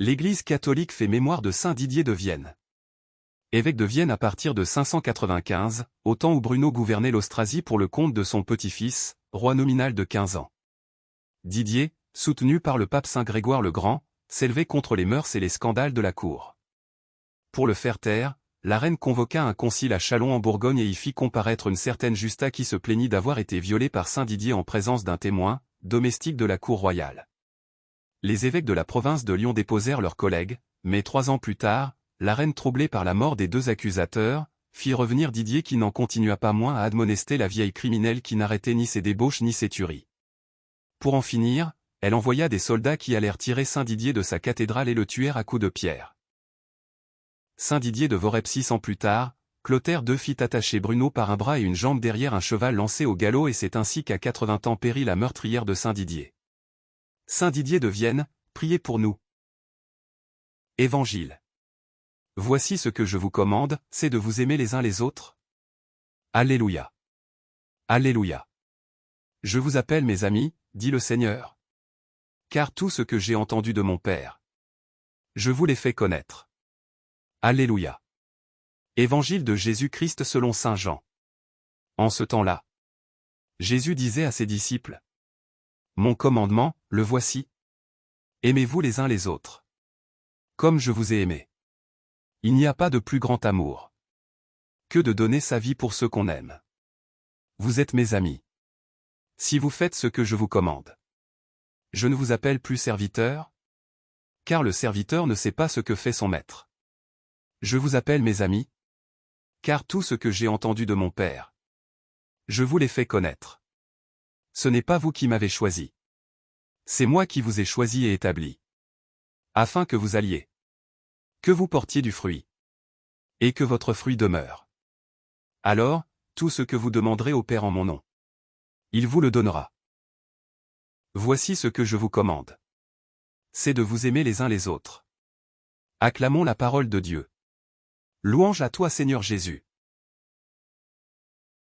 L'Église catholique fait mémoire de saint Didier de Vienne. Évêque de Vienne à partir de 595, au temps où Bruno gouvernait l'Austrasie pour le compte de son petit-fils, roi nominal de 15 ans. Didier, soutenu par le pape Saint Grégoire le Grand, s'élevait contre les mœurs et les scandales de la cour. Pour le faire taire, la reine convoqua un concile à Châlons en Bourgogne et y fit comparaître une certaine Justa qui se plaignit d'avoir été violée par saint Didier en présence d'un témoin, domestique de la cour royale. Les évêques de la province de Lyon déposèrent leurs collègues, mais 3 ans plus tard, la reine troublée par la mort des 2 accusateurs, fit revenir Didier qui n'en continua pas moins à admonester la vieille criminelle qui n'arrêtait ni ses débauches ni ses tueries. Pour en finir, elle envoya des soldats qui allèrent tirer saint Didier de sa cathédrale et le tuèrent à coups de pierre. Saint Didier de Vorep 6 ans plus tard, Clotaire II fit attacher Bruno par un bras et une jambe derrière un cheval lancé au galop et c'est ainsi qu'à 80 ans périt la meurtrière de saint Didier. Saint Didier de Vienne, priez pour nous. Évangile. Voici ce que je vous commande, c'est de vous aimer les uns les autres. Alléluia. Alléluia. Je vous appelle mes amis, dit le Seigneur. Car tout ce que j'ai entendu de mon Père, je vous l'ai fait connaître. Alléluia. Évangile de Jésus-Christ selon saint Jean. En ce temps-là, Jésus disait à ses disciples: Mon commandement, le voici. Aimez-vous les uns les autres. Comme je vous ai aimé. Il n'y a pas de plus grand amour que de donner sa vie pour ceux qu'on aime. Vous êtes mes amis si vous faites ce que je vous commande. Je ne vous appelle plus serviteur, car le serviteur ne sait pas ce que fait son maître. Je vous appelle mes amis, car tout ce que j'ai entendu de mon Père, je vous l'ai fait connaître. Ce n'est pas vous qui m'avez choisi. C'est moi qui vous ai choisi et établi. Afin que vous alliez. Que vous portiez du fruit. Et que votre fruit demeure. Alors, tout ce que vous demanderez au Père en mon nom, il vous le donnera. Voici ce que je vous commande. C'est de vous aimer les uns les autres. Acclamons la parole de Dieu. Louange à toi Seigneur Jésus.